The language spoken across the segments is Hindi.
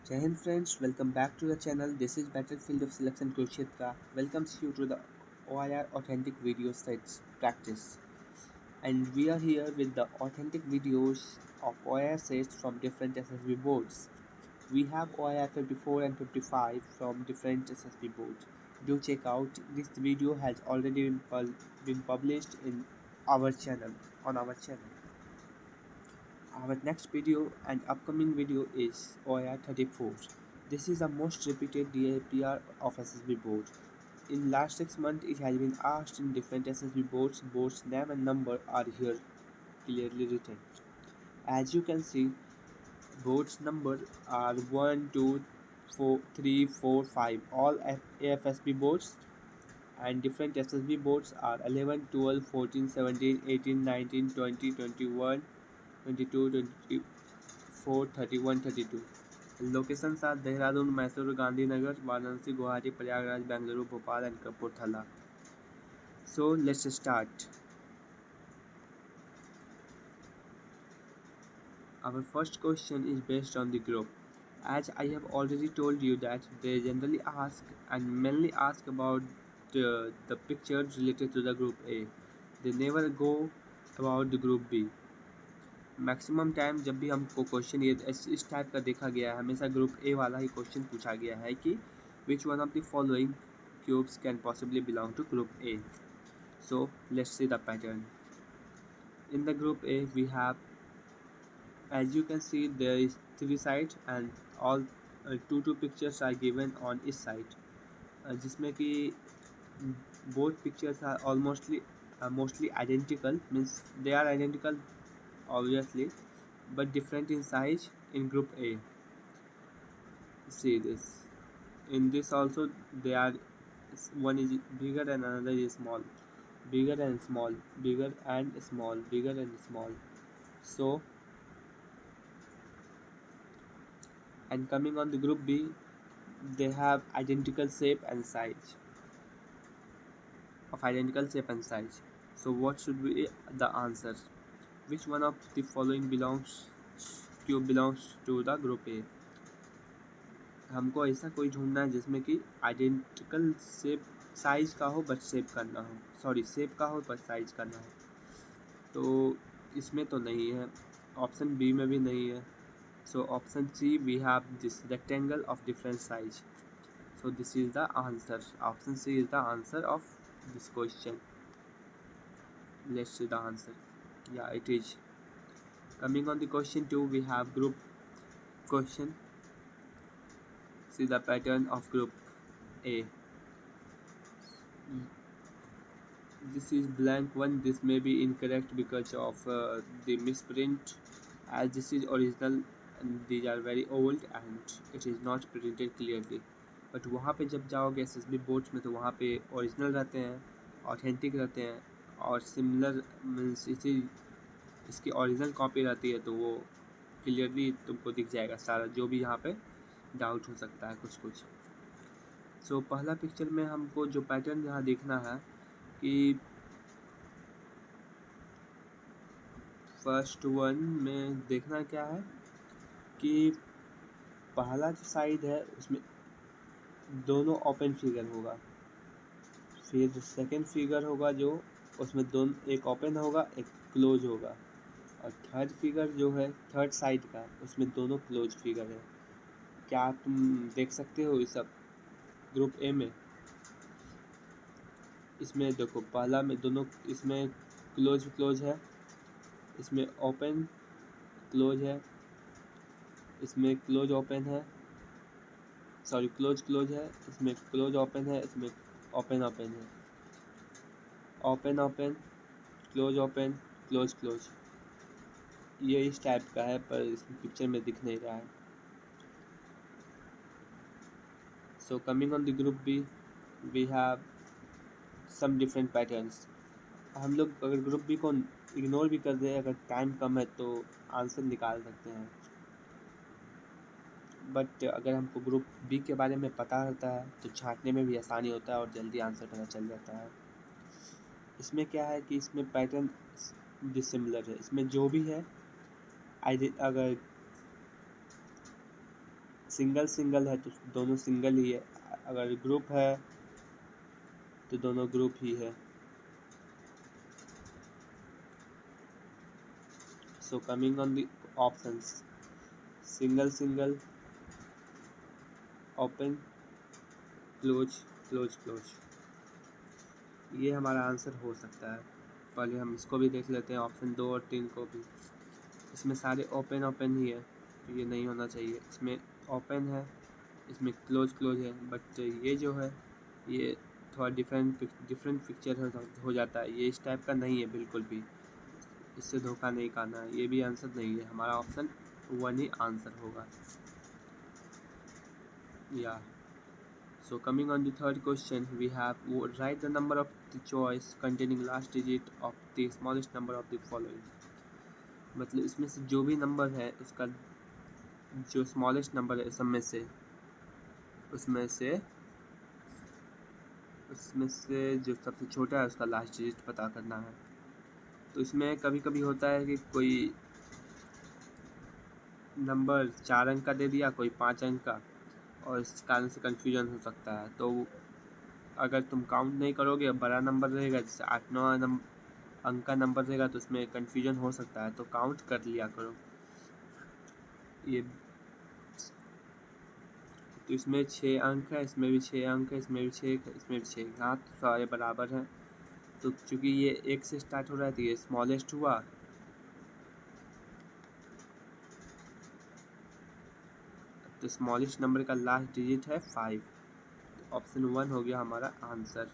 Jai Hind friends, welcome back to the channel. This is Battlefield of Selection Kurukshetra. Welcomes you to the OIR Authentic Video Sets practice. And we are here with the authentic videos of OIR sets from different SSB boards. We have OIR 54 and 55 from different SSB boards. Do check out. This video has already been published in our channel on our channel. Our next video and upcoming video is OIR 34. This is the most repeated DAPR of SSB board. In last 6 months, it has been asked in different SSB boards. Board's name and number are here clearly written. As you can see, board's number are 1, 2, 4, 3, 4, 5. All AFSB boards and different SSB boards are 11, 12, 14, 17, 18, 19, 20, 21, 22, 24, 31, 32. Locations are Dehradun, Mysore, Gandhinagar, Varanasi, Guwahati, Prayagraj, Bengaluru, Bhopal and Kapurthala. So let's start. Our first question is based on the group. As I have already told you that they generally ask and mainly ask about the pictures related to the group A. They never go about the group B. Maximum time जब भी हमको क्वेश्चन ये इस टाइप का देखा गया है, हमेशा ग्रुप ए वाला ही क्वेश्चन पूछा गया है कि which one of the following cubes can possibly belong to group A. So let's see the pattern. In the group A we have, as you can see, there is 3 sides and all two pictures are given on each side, जिसमें कि both pictures are mostly identical, means they are identical obviously, but different in size. In group A, see this, in this also they are, one is bigger and another is small, bigger and small, bigger and small, bigger and small. So, and coming on the group B, they have identical shape and size, of identical shape and size. So what should be the answer? Which one of the following belongs to the group A? हमको ऐसा कोई ढूंढना है जिसमें कि आइडेंटिकल शेप साइज का हो बट शेप करना हो, सॉरी शेप का हो बट साइज करना हो. तो इसमें तो नहीं है, ऑप्शन बी में भी नहीं है. So option C, we have this rectangle of different size. So this is the answer. Option C is the answer of this question. Let's see the answer. Yeah, it is. Coming on the question 2, we have group question. See the pattern of group A. This is blank one. This may be incorrect because of the misprint, as this is original and these are very old and it is not printed clearly. But वहाँ पे जब जाओगे एसएसबी बोर्ड्स में तो वहाँ पे ओरिजिनल रहते हैं, ऑथेंटिक रहते हैं और सिमिलर मीन्स इसकी ओरिजिनल कॉपी रहती है, तो वो क्लियरली तुमको दिख जाएगा सारा जो भी यहाँ पे डाउट हो सकता है कुछ. सो पहला पिक्चर में हमको जो पैटर्न यहाँ देखना है कि फर्स्ट वन में देखना क्या है कि पहला जो साइड है उसमें दोनों ओपन फिगर होगा, फिर सेकंड फिगर होगा जो उसमें दोनों एक ओपन होगा एक क्लोज होगा, और थर्ड फिगर जो है थर्ड साइड का उसमें दोनों क्लोज फिगर है. क्या तुम देख सकते हो इस सब ग्रुप ए में? इसमें देखो पहला में दोनों, इसमें क्लोज है, इसमें ओपन क्लोज है, इसमें क्लोज ओपन है, सॉरी क्लोज है, इसमें क्लोज ओपन है, इसमें ओपन है, ओपन क्लोज ओपन क्लोज. ये इस टाइप का है पर इस पिक्चर में दिख नहीं रहा है. So coming on the group B, we have some different patterns. हम लोग अगर ग्रुप बी को इग्नोर भी कर दें, अगर टाइम कम है तो आंसर निकाल सकते हैं, बट अगर हमको ग्रुप बी के बारे में पता रहता है तो छांटने में भी आसानी होता है और जल्दी आंसर पता चल जाता है. इसमें क्या है कि इसमें पैटर्न डिसिमिलर है. इसमें जो भी है अगर सिंगल सिंगल है तो दोनों सिंगल ही है, अगर ग्रुप है तो दोनों ग्रुप ही है। So coming on the options, single single, open, close, close close, ये हमारा आंसर हो सकता है। पहले हम इसको भी देख लेते हैं, ऑप्शन 2 और 3 को भी। इसमें सारे ओपन ओपन ही है तो ये नहीं होना चाहिए। इसमें ओपन है, इसमें क्लोज क्लोज है, बट ये जो है ये थोड़ा डिफरेंट पिक्चर हो जाता है। ये इस टाइप का नहीं है बिल्कुल भी, इससे धोखा नहीं खाना है। ये भी आंसर नहीं है, हमारा ऑप्शन 1 ही आंसर होगा। या so coming on the third question, we have write the number of the choice containing last digit of the smallest number of the following। मतलब इसमें से जो भी नंबर है उसका जो स्मॉलेस्ट नंबर है सब में से उसमें से जो सबसे छोटा है उसका लास्ट डिजिट पता करना है। तो इसमें कभी कभी होता है कि कोई नंबर 4 अंक का दे दिया, कोई 5 अंक का, और इस कारण से कन्फ्यूजन हो सकता है। तो अगर तुम काउंट नहीं करोगे, बड़ा नंबर रहेगा जैसे 8-9 अंक का नंबर रहेगा तो उसमें कन्फ्यूजन हो सकता है, तो काउंट कर लिया करो। ये तो इसमें 6 अंक है, इसमें भी 6 अंक है, इसमें भी 6 है, इसमें भी 6। हाँ तो सारे बराबर हैं। तो चूँकि ये 1 से स्टार्ट हो रहा है तो ये स्मॉलेस्ट हुआ, तो स्मॉलेस्ट नंबर का लास्ट डिजिट है 5। तो ऑप्शन 1 हो गया हमारा answer.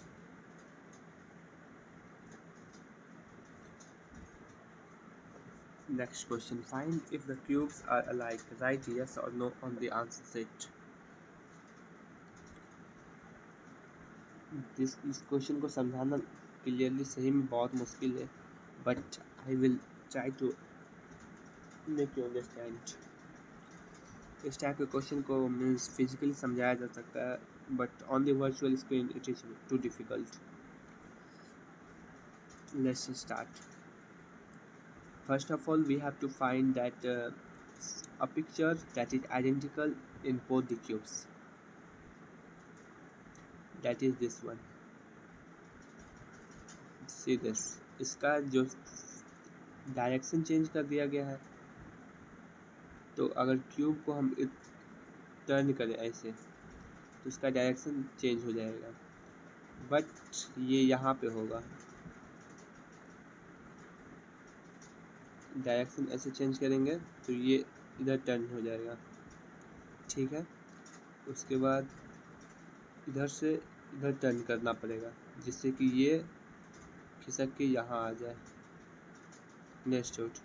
Next question, find if the cubes are alike, right yes और no on the answer set. इस क्वेश्चन को समझाना क्लियरली सही में बहुत मुश्किल है, but I will try to make you understand. इस टाइप के क्वेश्चन को मीन्स फिजिकली समझाया जा सकता है, but on the virtual screen it is to difficult. Let's start. First of all, we have to find that a picture that is identical in both the cubes. That is this one. See this. इसका जो डायरेक्शन चेंज कर दिया गया है, तो अगर क्यूब को हम टर्न करें ऐसे तो इसका डायरेक्शन चेंज हो जाएगा, बट ये यहाँ पे होगा। डायरेक्शन ऐसे चेंज करेंगे तो ये इधर टर्न हो जाएगा, ठीक है। उसके बाद इधर से इधर टर्न करना पड़ेगा जिससे कि ये खिसक के यहाँ आ जाए नेक्स्ट आउट।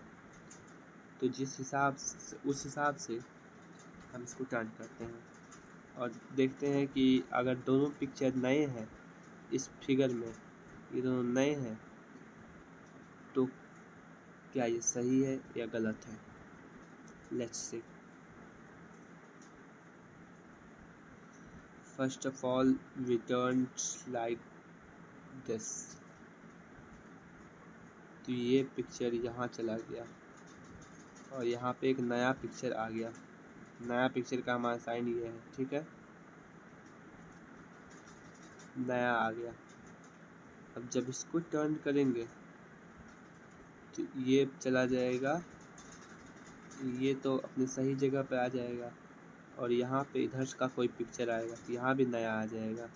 तो जिस हिसाब से उस हिसाब से हम इसको टर्न करते हैं और देखते हैं कि अगर दोनों पिक्चर नए हैं इस फिगर में, ये दोनों नए हैं, तो क्या ये सही है या गलत है। Let's see. First of all we turn like this, तो ये पिक्चर यहाँ चला गया और यहाँ पे एक नया पिक्चर आ गया। नया पिक्चर का हमारा साइन ये है, ठीक है, नया आ गया। अब जब इसको टर्न करेंगे तो ये चला जाएगा, ये तो अपनी सही जगह पे आ जाएगा, और यहाँ पे इधर का कोई पिक्चर आएगा तो यहाँ भी नया आ जाएगा,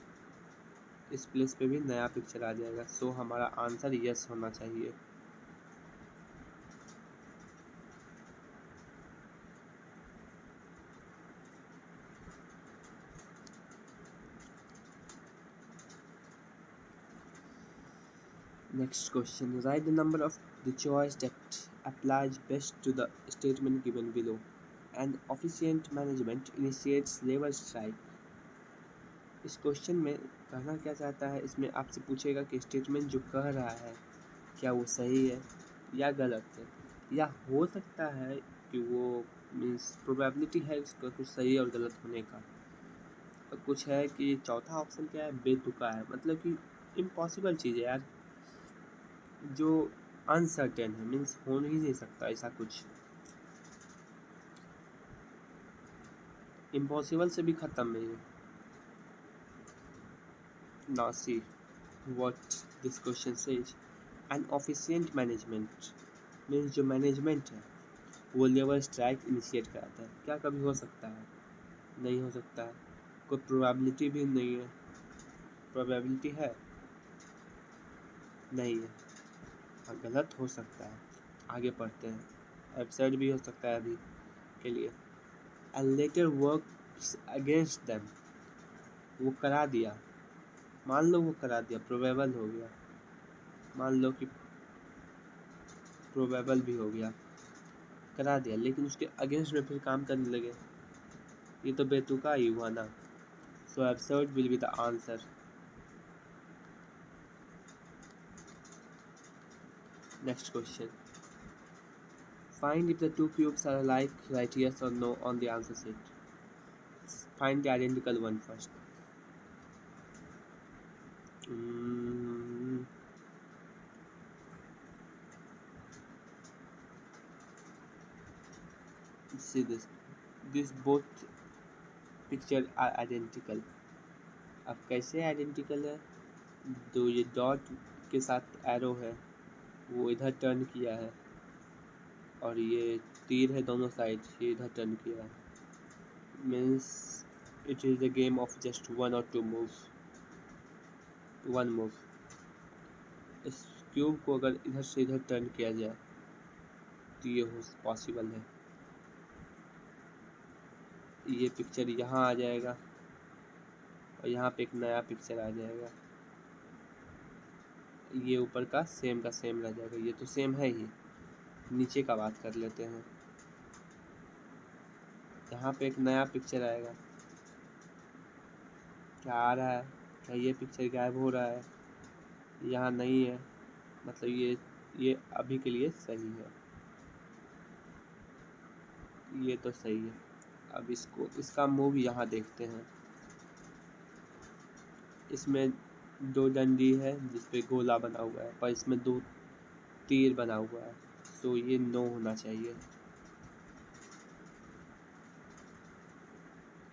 इस प्लेस पे भी नया पिक्चर आ जाएगा। सो हमारा आंसर यस होना चाहिए। Next question, write the number of the choice that applies best to the statement given below. An efficient management initiates labor strike। इस क्वेश्चन में कहना क्या चाहता है, इसमें आपसे पूछेगा कि स्टेटमेंट जो कह रहा है क्या वो सही है या गलत है, या हो सकता है कि वो मीन्स प्रोबेबिलिटी है उसका कुछ सही और गलत होने का। और कुछ है कि चौथा ऑप्शन क्या है, बेतुका है, मतलब कि इम्पॉसिबल चीज़ है यार, जो अनसर्टेन है, मीन्स हो नहीं सकता ऐसा कुछ। इम्पॉसिबल से भी ख़त्म है ये। Now see what this question says. An efficient management means जो मैनेजमेंट है वो लेबर स्ट्राइक इनिशिएट कराता है। क्या कभी हो सकता है? नहीं हो सकता है। कोई प्रोबेबिलिटी भी नहीं है। प्रोबेबिलिटी है? नहीं है। हाँ, गलत हो सकता है। आगे पढ़ते हैं। एब्सर्ड भी हो सकता है अभी के लिए। And later works against them, वो करा दिया। मान लो वो करा दिया, प्रोबेबल हो गया। मान लो कि प्रोबेबल भी हो गया, करा दिया, लेकिन उसके अगेंस्ट में फिर काम करने लगे। ये तो बेतुका ही हुआ ना। So absurd will be the answer. Next question, find if the two cubes are alike, write yes or no on the answer sheet. Find the identical one first. Mm, see this. These both picture are identical. अब कैसे आइडेंटिकल है? जो ये डॉट के साथ एरो है वो इधर टर्न किया है, और ये तीर है दोनों साइड, ये इधर टर्न किया है। Means it is a game of just one और टू मूव्स। One move. इस क्यूब को अगर इधर से इधर टर्न किया जाए तो ये हो पॉसिबल है। ये पिक्चर यहाँ आ जाएगा और यहाँ पे एक नया पिक्चर आ जाएगा। ये ऊपर का सेम रह जाएगा। ये तो सेम है ही। नीचे का बात कर लेते हैं। यहाँ पे एक नया पिक्चर आएगा। क्या आ रहा है? क्या ये पिक्चर गायब हो रहा है? यहाँ नहीं है, मतलब ये अभी के लिए सही है। ये तो सही है। अब इसका मूव यहाँ देखते हैं। इसमें दो डंडी है जिसपे गोला बना हुआ है, पर इसमें दो तीर बना हुआ है। तो ये नो होना चाहिए।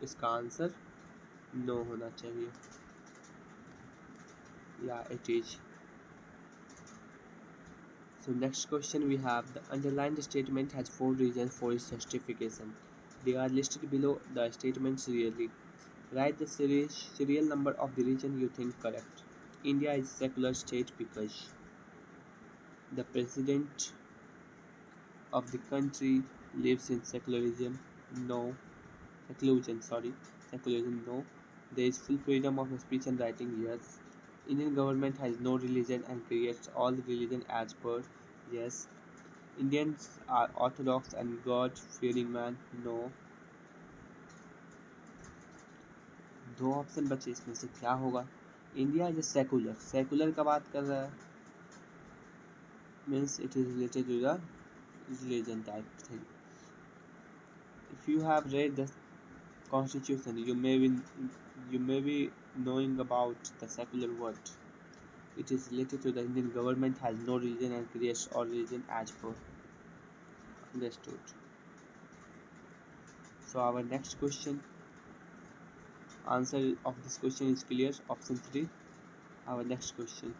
इसका आंसर नो होना चाहिए। या it is. So next question we have, the underlined statement has four reasons for its justification. They are listed below the statements really. Write the serial number of the region you think correct. India is a secular state because the president of the country lives in secularism. No. Seclusion, sorry. Secularism, no. There is full freedom of speech and writing, yes. Indian government has no religion and creates all religion as per, yes. Indians are orthodox and God-fearing man, no. दो ऑप्शन बचे, इसमें से क्या होगा? इंडिया इज सेकुलर का बात कर रहा है, means it is related to the religion type thing. If you have read the constitution, you may be knowing about the secular word. It is related to the Indian government has no religion and creates all religion as per. Understood. So our next question, answer of this question is clear. Option 3. Our next question.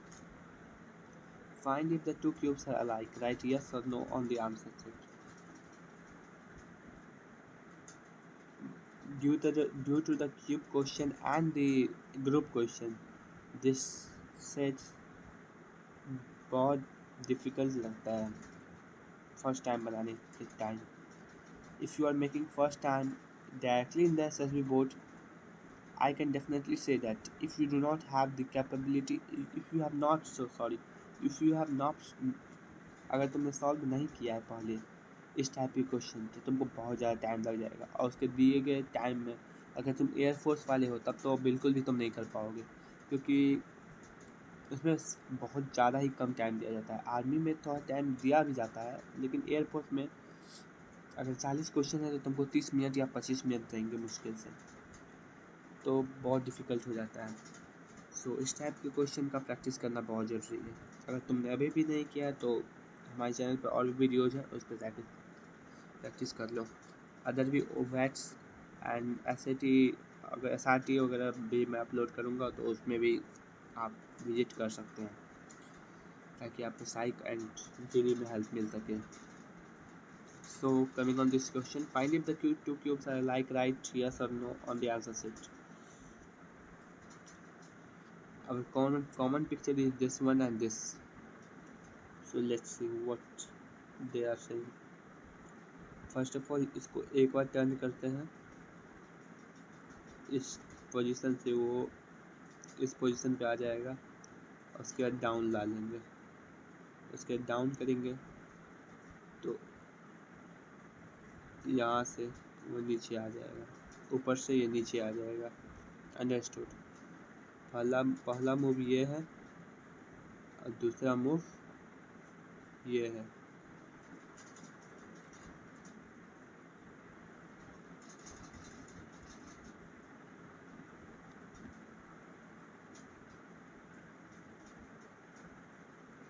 Find if the two cubes are alike. Write yes or no on the answer sheet. Due to the cube question and the group question, this set बहुत डिफ़िकल्ट लगता है फर्स्ट टाइम बनाने के time. If you are making first time directly in the SSB board, I can definitely say that if you do not have the capability, if you have not, so sorry, if you have not, अगर तुमने सॉल्व नहीं किया है पहले इस टाइप के क्वेश्चन, तो तुमको बहुत ज़्यादा टाइम लग जाएगा। और उसके दिए गए टाइम में अगर तुम एयरफोर्स वाले हो तब तो बिल्कुल भी तुम नहीं कर पाओगे, क्योंकि उसमें बहुत ज़्यादा ही कम टाइम दिया जाता है। आर्मी में थोड़ा टाइम दिया भी जाता है, लेकिन एयरफोर्स में अगर 40 क्वेश्चन है तो तुमको 30 मिनट या 25 मिनट देंगे मुश्किल से, तो बहुत डिफ़िकल्ट हो जाता है। सो इस टाइप के क्वेश्चन का प्रैक्टिस करना बहुत ज़रूरी है। अगर तुमने अभी भी नहीं किया तो हमारे चैनल पर और भी वीडियोज़ हैं, उस पर जाकर प्रैक्टिस कर लो। अदर भी वैट्स एंड SAT अगर SRT वगैरह भी मैं अपलोड करूँगा तो उसमें भी आप विजिट कर सकते हैं, ताकि आपको साइक एंड जीडी में हेल्प मिल सके। So coming on this question, find if the two cubes are alike, write yes or no on the answer sheet. Our common picture is this one and this. So let's see what they are saying. First of all इसको एक बार टर्न करते हैं, इस पोजीशन से वो इस पोजीशन पे आ जाएगा, उसके बाद डाउन ला लेंगे, उसके बाद डाउन करेंगे तो यहाँ से वो नीचे आ जाएगा, ऊपर से ये नीचे आ जाएगा। अंडरस्टूड। पहला मूव ये है और दूसरा मूव ये है।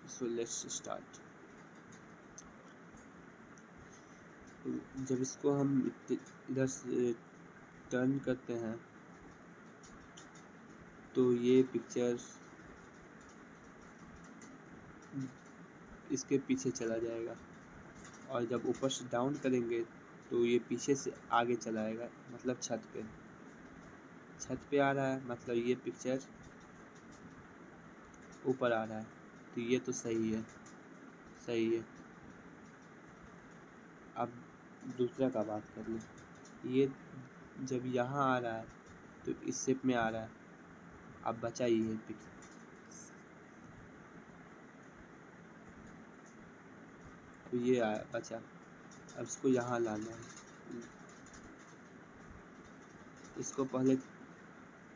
So let's start. जब इसको हम इधर से टर्न करते हैं तो ये पिक्चर इसके पीछे चला जाएगा, और जब ऊपर से डाउन करेंगे तो ये पीछे से आगे चलाएगा, मतलब छत पे आ रहा है, मतलब ये पिक्चर ऊपर आ रहा है, तो ये तो सही है। अब दूसरा का बात कर लें, ये जब यहाँ आ रहा है तो इस शेप में आ रहा है। अब बचा ये पिक्चर, तो ये आया बचा। अब इसको यहाँ लाना है, इसको पहले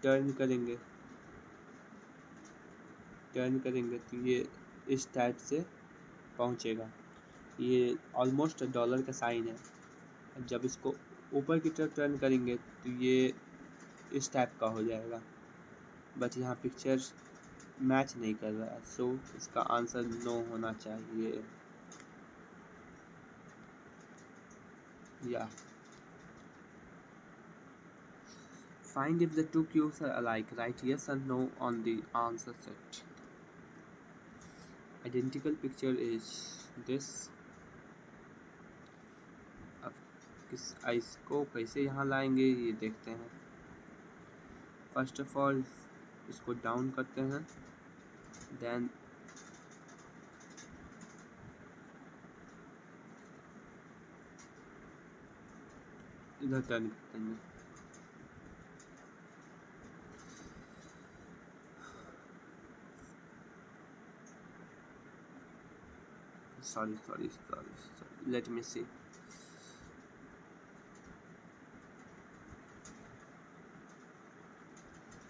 टर्न करेंगे तो ये इस टाइप से पहुँचेगा। ये ऑलमोस्ट डॉलर का साइन है। जब इसको ऊपर की तरफ टर्न करेंगे तो ये इस टाइप का हो जाएगा, बट यहाँ पिक्चर मैच नहीं कर रहा है, सो इसका आंसर नो होना चाहिए। या find if the two cubes are alike, write yes or no on the answer set. Identical picture is this. अब इसको कैसे यहाँ लाएंगे ये देखते हैं। फर्स्ट ऑफ ऑल इसको डाउन करते हैं, देन इधर टर्न करते हैं। sorry, let me see।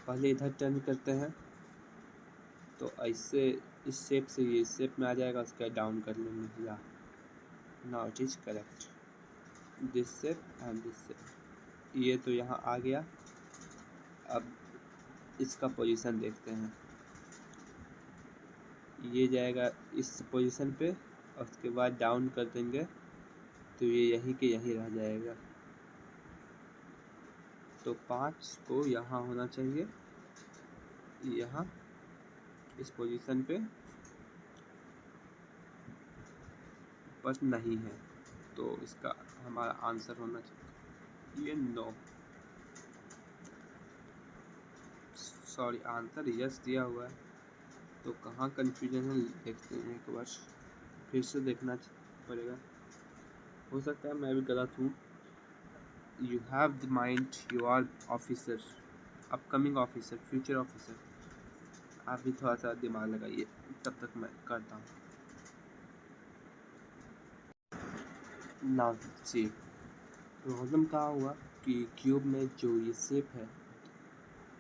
पहले इधर टर्न करते हैं तो ऐसे इस शेप से ये शेप में आ जाएगा, उसका डाउन कर लेंगे। या now it is correct, this shape and this shape. ये तो यहाँ आ गया। अब इसका पोजीशन देखते हैं, ये जाएगा इस पोजीशन पे, और उसके बाद डाउन कर देंगे तो ये यहीं के यहीं रह जाएगा। तो 5 को यहाँ होना चाहिए, यहाँ इस पोजीशन पे, पर नहीं है, तो इसका हमारा आंसर होना चाहिए ये नो। सॉरी, आंसर यस दिया हुआ है, तो कहाँ कंफ्यूजन है देखते हैं एक बार, फिर से देखना पड़ेगा, हो सकता है मैं भी गलत हूँ। You have the mind, you are officer, upcoming officer, future officer, आप भी थोड़ा सा दिमाग लगाइए, तब तक मैं करता हूँ। नाउ सी प्रॉब्लम कहाँ हुआ कि क्यूब में जो ये शेप है,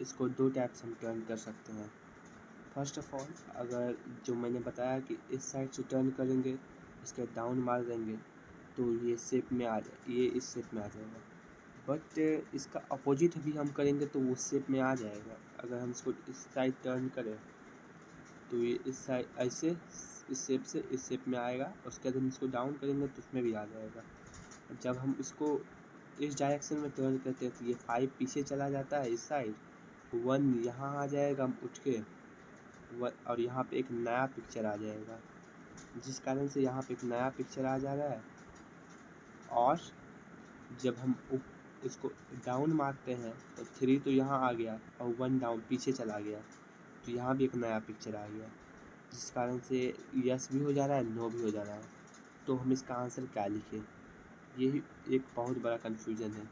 इसको 2 टाइप से हम टर्न कर सकते हैं। फर्स्ट ऑफ ऑल, अगर जो मैंने बताया कि इस साइड से टर्न करेंगे, इसके डाउन मार देंगे तो ये शेप में आ जाए, ये इस शेप में आ जाएगा। बट इसका अपोजिट भी हम करेंगे तो वो शेप में आ जाएगा। अगर हम इसको इस साइड टर्न करें तो ये इस साइड ऐसे इस शेप से इस शेप में आएगा, उसके बाद हम इसको डाउन करेंगे तो उसमें भी आ जाएगा। जब हम इसको इस डायरेक्शन में टर्न करते हैं तो ये 5 पीछे चला जाता है इस साइड, 1 यहाँ आ जाएगा उठ के, और यहाँ पे एक नया पिक्चर आ जाएगा, जिस कारण से यहाँ पे एक नया पिक्चर आ जा रहा है। और जब हम इसको डाउन मारते हैं तो 3 तो यहाँ आ गया और 1 डाउन पीछे चला गया, तो यहाँ भी एक नया पिक्चर आ गया, जिस कारण से यस भी हो जा रहा है, नो भी हो जा रहा है। तो हम इसका आंसर क्या लिखें, यही एक बहुत बड़ा कन्फ्यूजन है,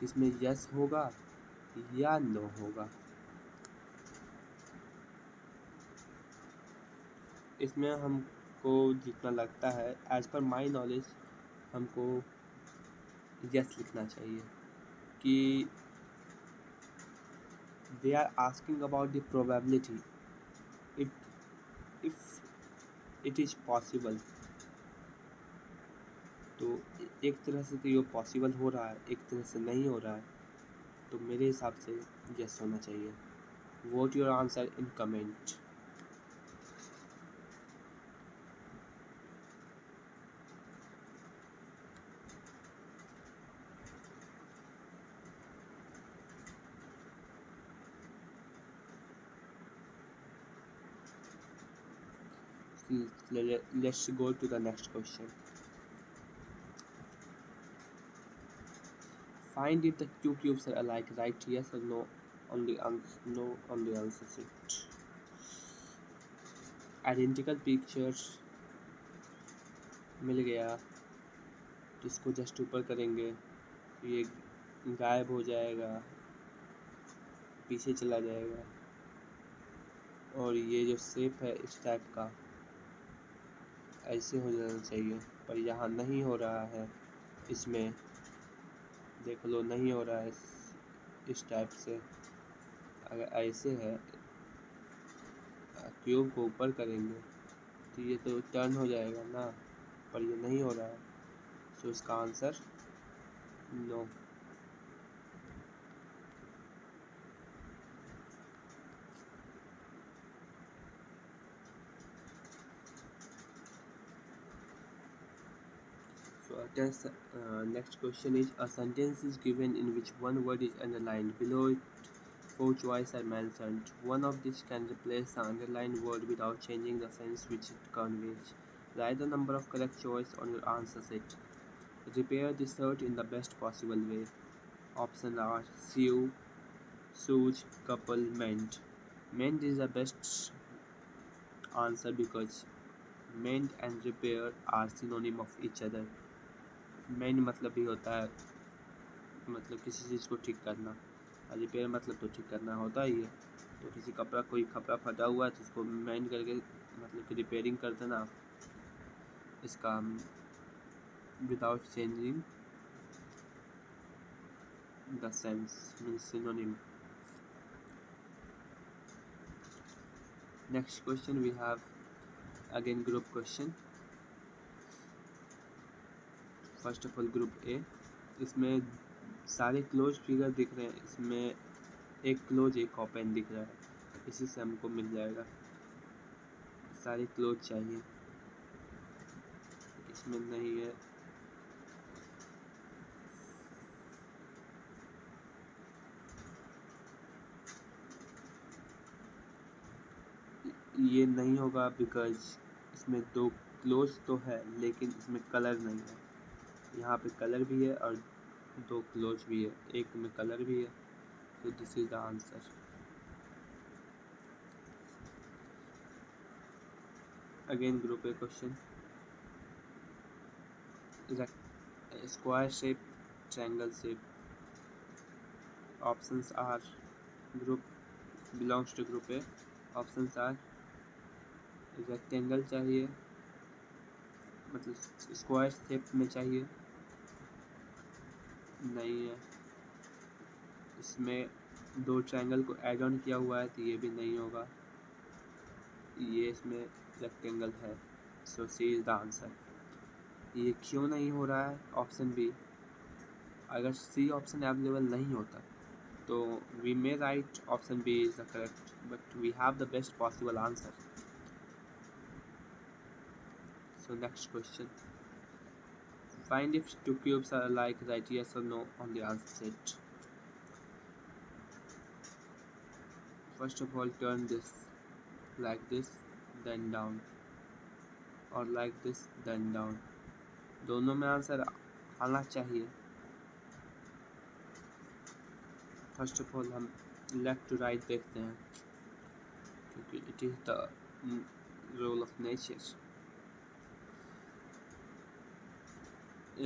इसमें यस होगा या नो होगा। इसमें हमको जितना लगता है एज पर माई नॉलेज हमको यस लिखना चाहिए कि they are asking about the probability if it is possible। तो एक तरह से तो ये पॉसिबल हो रहा है, एक तरह से नहीं हो रहा है, तो मेरे हिसाब से यस होना चाहिए। Vote your answer in comment. Let's go to the next question. Find if the two cubes are alike. Write yes or no on the answer sheet. Identical pictures मिल गया तो इसको जस्ट ऊपर करेंगे, ये गायब हो जाएगा, पीछे चला जाएगा, और ये जो शेप है इस टाइप का ऐसे हो जाना चाहिए, पर यहाँ नहीं हो रहा है। इसमें देख लो नहीं हो रहा है इस टाइप से। अगर ऐसे है क्यूब को ऊपर करेंगे तो ये तो टर्न हो जाएगा ना, पर ये नहीं हो रहा है, तो इसका answer no. Next question is, a sentence is given in which one word is underlined. Below it, 4 choices are mentioned. One of these can replace the underlined word without changing the sense which it conveys. Write the number of correct choices on your answer sheet. Repair the shirt in the best possible way. Options are sew, sewage, couple, mend. Mend is the best answer because mend and repair are synonym of each other. Main मतलब भी होता है मतलब किसी चीज़ को ठीक करना, और रिपेयर मतलब तो ठीक करना होता ही है। तो किसी कोई कपड़ा फटा हुआ है तो उसको मेंड करके मतलब कि रिपेयरिंग कर देना, इसका without changing the sense means synonym. Next question we have again group question. First of all group A, इसमें सारे क्लोज फिगर दिख रहे हैं, इसमें एक क्लोज एक ओपन दिख रहा है, इसी से हमको मिल जाएगा। सारे क्लोज चाहिए, इसमें नहीं है। ये नहीं होगा बिकॉज इसमें 2 क्लोज तो है लेकिन इसमें कलर नहीं है। यहाँ पे कलर भी है और 2 क्लोज भी है, एक में कलर भी है, तो this is the answer. Again group A question, square shape, triangle shape. Options are group belongs to group A. Options are rectangle चाहिए, मतलब स्क्वायर शेप में चाहिए, नहीं है। इसमें 2 ट्रायंगल को ऐड ऑन किया हुआ है तो ये भी नहीं होगा, ये इसमें रेक्टेंगल है, सो सी इज द आंसर। ये क्यों नहीं हो रहा है ऑप्शन बी, अगर सी ऑप्शन अवेलेबल नहीं होता तो we may right option B is the correct, but we have the best possible answer. So next question, Find if two cubes are alike, write yes or no on the answer sheet. First of all, turn this like this, then down, और like this, then down. दोनों में आंसर आना चाहिए. फर्स्ट ऑफ ऑल हम लेफ्ट टू राइट देखते हैं, क्योंकि it is the rule of nature.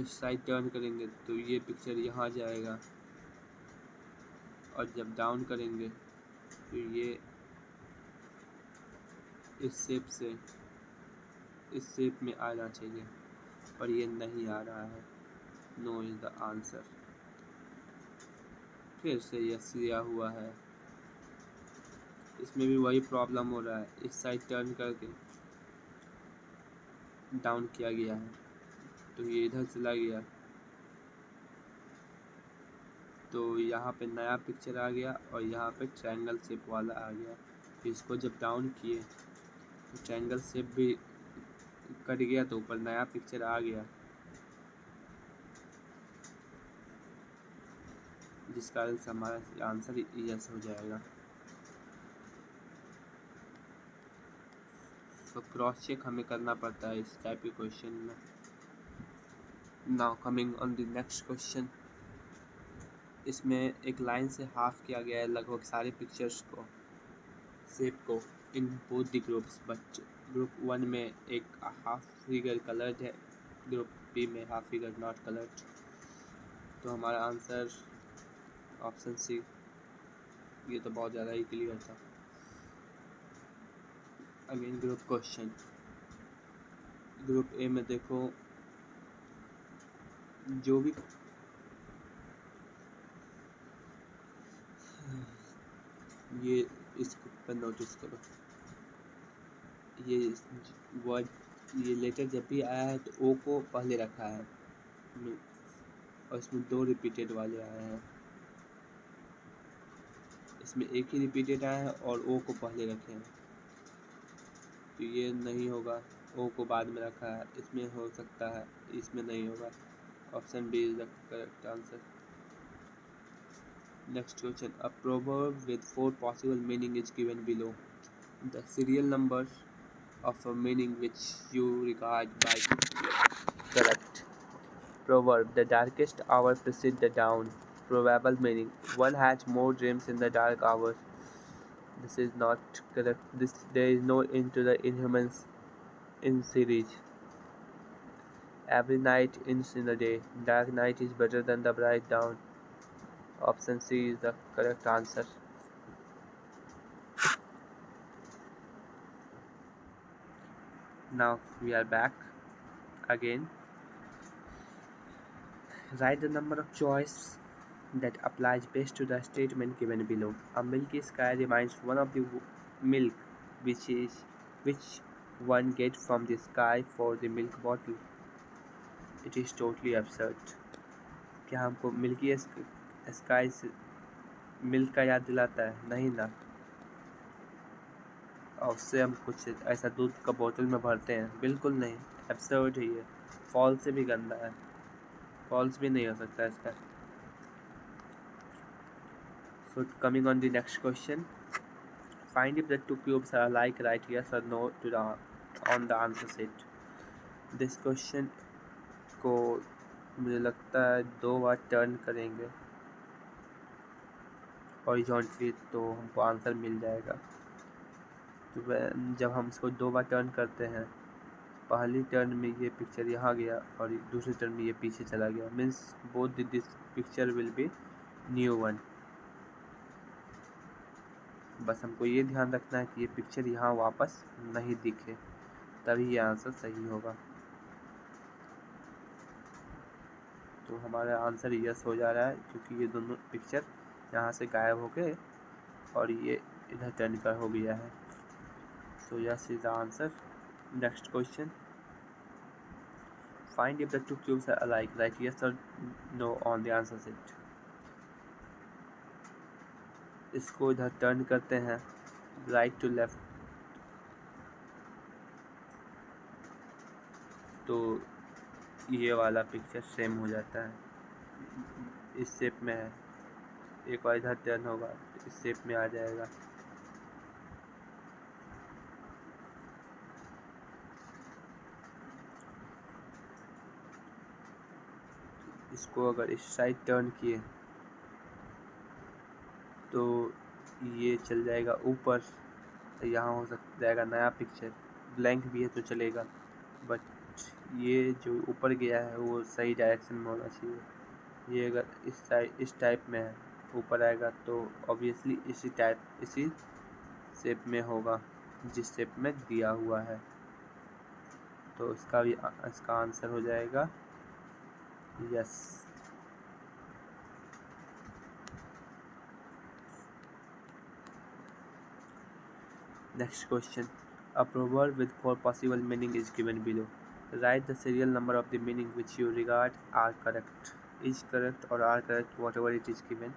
इस साइड टर्न करेंगे तो ये पिक्चर यहाँ जाएगा, और जब डाउन करेंगे तो ये इस शेप में आना चाहिए, पर ये नहीं आ रहा है. No is the answer. फिर से यस दिया हुआ है. इसमें भी वही प्रॉब्लम हो रहा है. इस साइड टर्न करके डाउन किया गया है तो ये इधर चला गया, तो यहाँ पे नया पिक्चर आ गया और यहाँ पे ट्रायंगल शेप वाला आ गया. इसको जब डाउन किए तो ट्रायंगल शेप भी कट गया, तो ऊपर नया पिक्चर आ गया, जिस कारण से हमारा आंसर यस हो जाएगा. तो क्रॉस चेक हमें करना पड़ता है इस टाइप के क्वेश्चन में. Now coming on the next question. इसमें एक लाइन से हाफ किया गया है लगभग सारे पिक्चर्स को, शेप को, in both the groups. But group 1 में एक हाफ फिगर कलर्ड है, ग्रुप बी में हाफ फिगर नॉट कलर्ड. तो हमारा आंसर ऑप्शन सी. ये तो बहुत ज़्यादा ही क्लियर था. Again group question. Group A में देखो, जो भी ये इस पर नोटिस करो, ये वर्ड, ये लेटर जब भी आया है तो ओ को पहले रखा है, और इसमें 2 रिपीटेड वाले आए हैं. इसमें एक ही रिपीटेड आया है और ओ को पहले रखे हैं, तो ये नहीं होगा. ओ को बाद में रखा है, इसमें हो सकता है, इसमें नहीं होगा. Option B is the correct answer. Next question. A proverb with 4 possible meaning is given below. The serial numbers of a meaning which you regard by correct. Proverb: the darkest hour precedes the dawn. Probable meaning: one has more dreams in the dark hours. This is not correct. There is no end to the inhumans in series. Every night ends in the day. Dark night is better than the bright dawn. Option C is the correct answer. Now we are back again. Write the number of choice that applies best to the statement given below. A milky sky reminds one of the milk which one gets from the sky for the milk bottle. It is totally absurd. क्या हमको मिल्की स्काई से मिल्क का याद दिलाता है? नहीं ना. और उससे हम कुछ ऐसा दूध का बोतल में भरते हैं? बिल्कुल नहीं. एब्सर्ड है ये. फॉल्स से भी गंदा है. फॉल्स भी नहीं हो सकता इसका. So coming on the next question. Find if the two cubes are alike, write yes or no on the answer sheet. This question को मुझे लगता है 2 बार टर्न करेंगे हॉरिजॉन्टली तो हमको आंसर मिल जाएगा. तो जब हम इसको 2 बार टर्न करते हैं, पहली टर्न में ये पिक्चर यहाँ गया और दूसरी टर्न में ये पीछे चला गया. Means both this picture will be new one. बस हमको ये ध्यान रखना है कि ये पिक्चर यहाँ वापस नहीं दिखे, तभी ये आंसर सही होगा. तो हमारा आंसर यस हो जा रहा है, क्योंकि ये दोनों पिक्चर यहाँ से गायब हो गए और ये इधर टर्न कर हो गया है. So yes is the answer. Next question. Find if the two cubes are alike. Write yes or no on the answer sheet. इसको इधर टर्न करते हैं राइट टू लेफ्ट, तो ये वाला पिक्चर सेम हो जाता है, इस शेप में है, एक और इधर टर्न होगा तो इस शेप में आ जाएगा। इसको अगर इस साइड टर्न किए तो ये चल जाएगा ऊपर, तो यहाँ हो सकता जाएगा नया पिक्चर। ब्लैंक भी है तो चलेगा, बट ये जो ऊपर गया है वो सही डायरेक्शन में होना चाहिए। ये अगर इस टाइप में है, ऊपर आएगा तो ऑब्वियसली इसी शेप में होगा जिस शेप में दिया हुआ है। तो इसका आंसर हो जाएगा yes. Next question. A proverb with 4 possible meaning is given below. Write the serial number of the meaning which you regard are correct. Is correct or are correct, whatever it is given.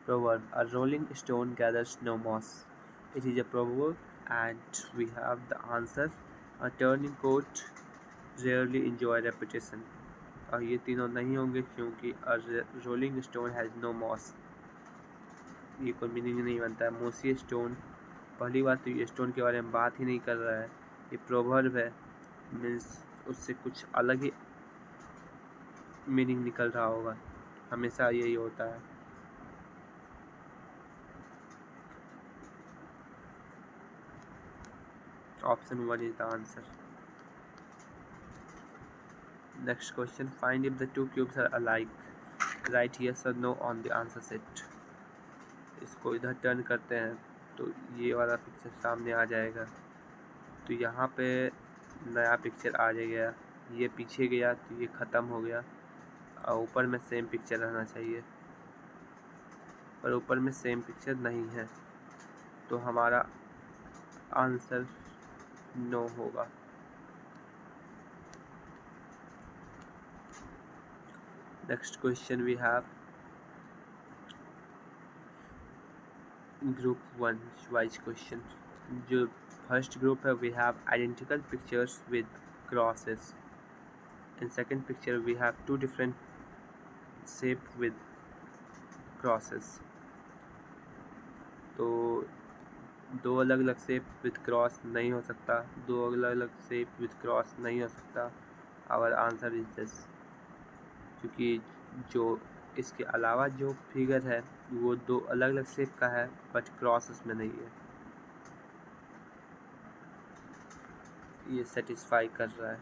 Proverb. A rolling stone gathers no moss. It is a proverb and we have the answer. A turning coat rarely enjoy repetition. और ये तीनों नहीं होंगे क्योंकि a rolling stone has no moss. ये कोई मीनिंग नहीं बनता है। मोसी स्टोन, पहली बात तो ये स्टोन के बारे में बात ही नहीं कर रहा है, ये प्रोवर्ब है, मीन्स उससे कुछ अलग ही मीनिंग निकल रहा होगा, हमेशा यही होता है। Option 1 is the answer. Next question. Find if the two cubes are alike. Right yes और no on the answer set. इसको इधर टर्न करते हैं तो ये वाला पिक्चर सामने आ जाएगा, तो यहाँ पे नया पिक्चर आ जाएगा, ये पीछे गया तो ये ख़त्म हो गया, और ऊपर में सेम पिक्चर रहना चाहिए, पर ऊपर में सेम पिक्चर नहीं है, तो हमारा आंसर नो होगा। Next question we have group 1 wise question. जो फर्स्ट ग्रुप है we have identical pictures with crosses. In second picture we have two different shape with crosses. तो दो अलग अलग शेप विद क्रॉस नहीं हो सकता, दो अलग अलग शेप विद क्रॉस नहीं हो सकता। आवर आंसर इज दिस, क्योंकि जो इसके अलावा जो फिगर है वो दो अलग अलग शेप का है बट क्रॉस उसमें नहीं है। ये सेटिस्फाई कर रहा है।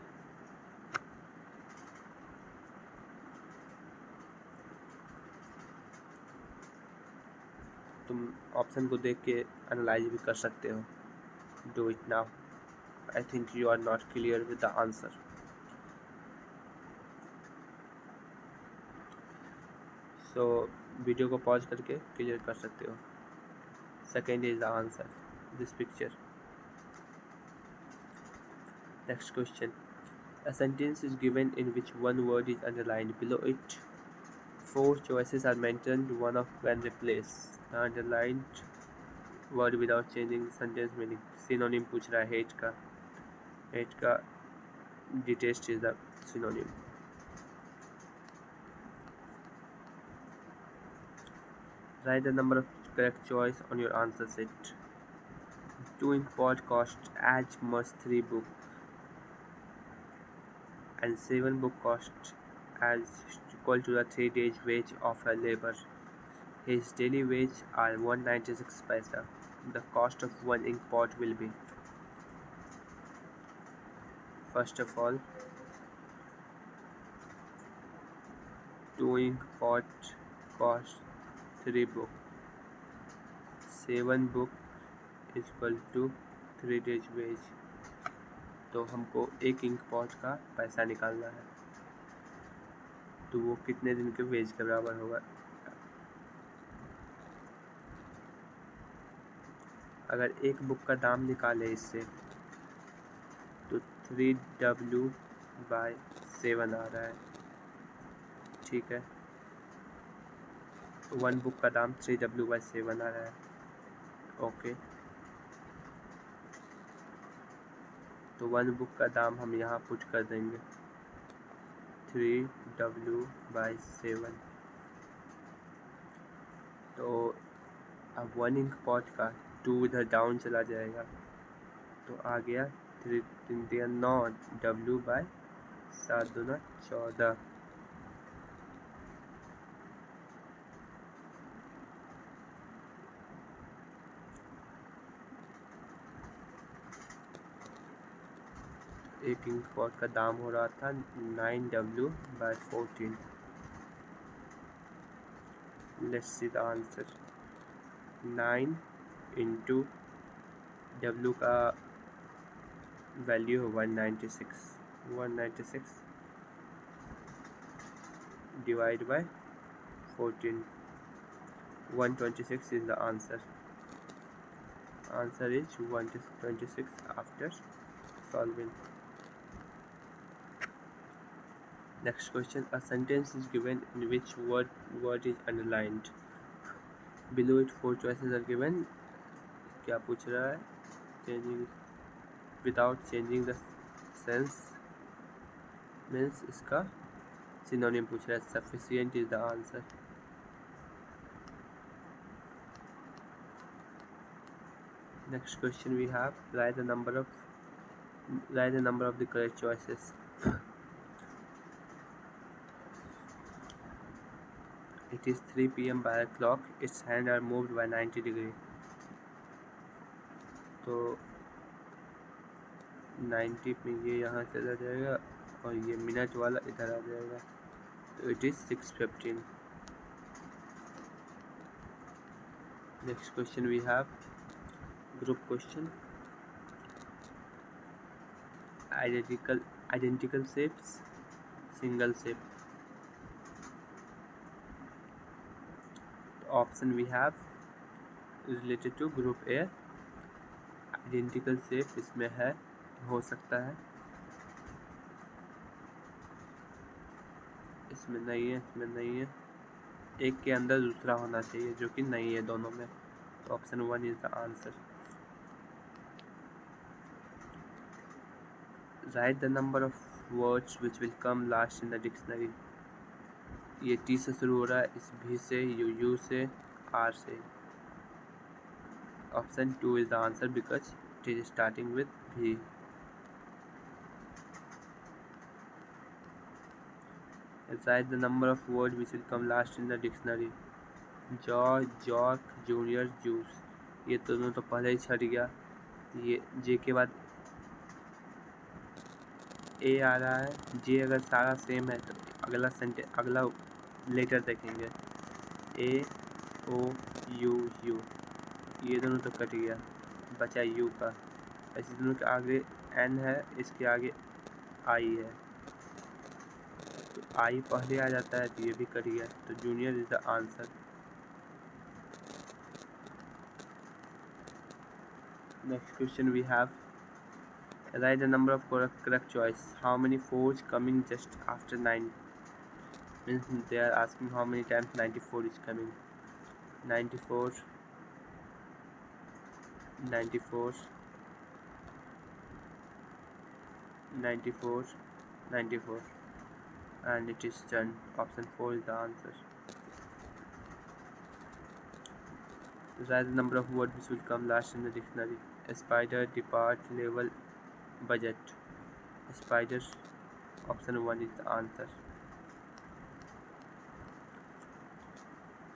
तुम ऑप्शन को देख के एनालाइज भी कर सकते हो। Do it now. I think you are not clear with the answer. So video को पॉज करके क्लियर कर सकते हो। Second is the answer, this picture. Next question. A sentence is given in which one word is underlined. Below it, 4 choices are mentioned, one of when replaced the underlined word without changing the sentence meaning. Synonym पूछ रहा है hate का. Hate का detest is the synonym. Write the number of correct choice on your answer set. 2 ink pot cost as much 3 book, and 7 book cost as equal to the 3 days wage of her labor. His daily wage are 196 paisa. The cost of 1 ink pot will be. First of all, 2 ink pot cost 3 book. 7 book is equal to 3 days wage. तो हमको 1 इंक पॉट का पैसा निकालना है, तो वो कितने दिन के वेज के बराबर होगा। अगर एक बुक का दाम निकाले इससे तो 3W/7 आ रहा है, ठीक है। 1 बुक का दाम 3W/7 आ रहा है, ओके। तो 1 बुक का दाम हम यहाँ पुट कर देंगे 3W/7। तो अब 1 इंक पॉट का 2 इधर डाउन चला जाएगा तो आ गया 3×9 W/7×14। एक इंक पॉट का दाम हो रहा था 9W/14। Let's see the answer. 9 into W का वैल्यू है 196 divide by 14, 126 is the answer. Answer is 126 after solving. Next question. A sentence is given in which word is underlined. Below it 4 choices are given. क्या पूछ रहा है? Changing without changing the sense means इसका synonym पूछ रहा है. Sufficient is the answer. Next question we have, write the number of the correct choices. It is 3 PM by a clock. Its hands are moved by 90 degree. तो 90 में ये यहाँ चला जाएगा और ये मिनट वाला इधर आ जाएगा तो it is 6:15. Next question we have group question. Identical shapes, single shape. The option we have related to group A. Identical shape इसमें है, हो सकता है, इसमें नहीं है, इसमें नहीं है, एक के अंदर दूसरा होना चाहिए जो कि नहीं है दोनों में, तो option 1 is the answer. Right the number of words which will come last in the dictionary. ये टी से शुरू हो रहा है, इस भी से, यू से, आर से. Option 2 is the answer because it is starting with भी. Write the number of words which will come last in the dictionary. George, जॉर्क, जूनियर, जूस. ये दोनों तो पहले ही छट गया. ये जे के बाद ए आ रहा है. जे अगर सारा सेम है तो अगला लेटर देखेंगे. ए, ओ, यू, यू. ये दोनों तो कट गया, बचा यू का. ऐसे दोनों के आगे एन है, इसके आगे आई है, तो आई पहले आ जाता है तो ये भी कट गया, तो junior is the answer. Next question we have, write the number of correct choice. How many 4s coming just after 9? Means they are asking how many times 94 is coming. 94, 94, 94, 94, and it is done. Option 4 is the answer. Write the number of words which will come last in the dictionary. Spider, depart, level, budget. Spiders. Option 1 is the answer.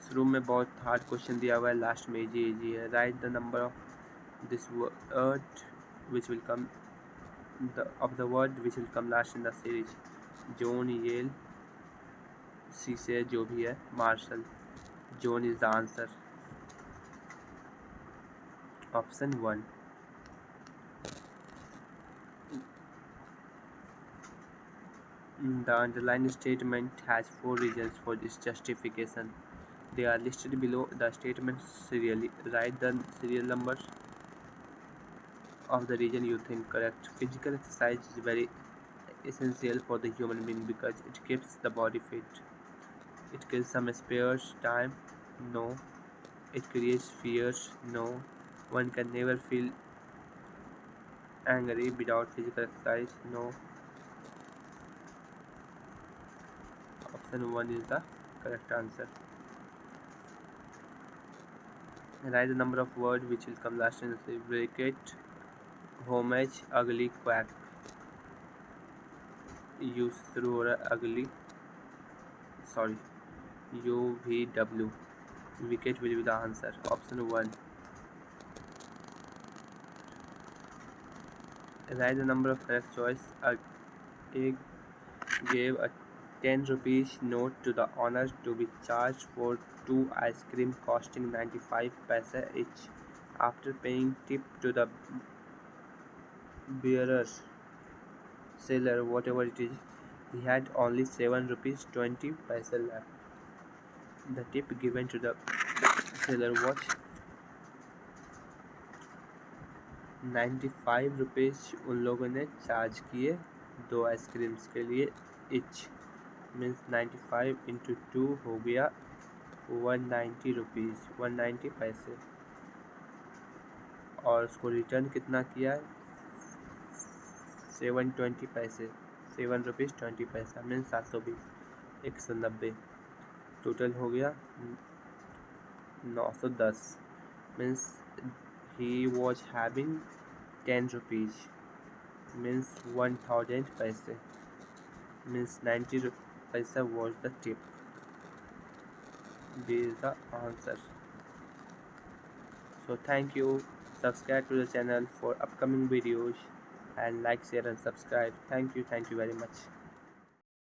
शुरू में बहुत हार्ड क्वेश्चन दिया हुआ है, लास्ट में इजी है. Right the number of this word which will come of the word which will come last in the series. Zone, Yale, C से जो भी है, marshal. Zone is the answer. Option 1. The underlined statement has 4 reasons for its justification. They are listed below the statement serially. Write the serial numbers of the region you think correct. Physical exercise is very essential for the human being because it keeps the body fit. It kills some spares time. No. It creates fears. No. One can never feel angry without physical exercise. No. Option 1 is the correct answer. Write the number of words which will come last in the bracket. Homage, ugly, quack. Use through ugly. Sorry. UVW. Wicket will be the answer. Option 1. Write the number of correct choice. A gave a 10 rupees note to the owner to be charged for 2 ice cream costing 95 paise each. After paying tip to the bearer, seller, whatever it is, he had only 7 rupees 20 paise left. The tip given to the seller was 95 rupees उन लोगों ने चार्ज किए 2 आइसक्रीम्स के लिए इच मीन्स 95 इंटू 2 हो गया 190 रुपीज़ 190 पैसे और उसको रिटर्न कितना किया 720 पैसे 7 रुपीज़ 20 पैसा मीन्स 720 190 टोटल हो गया 910 means he was having 10 rupees means 1000 paise means 90 paisa was the tip. This is the answer. So thank you. Subscribe to the channel for upcoming videos and like, share and subscribe. Thank you very much.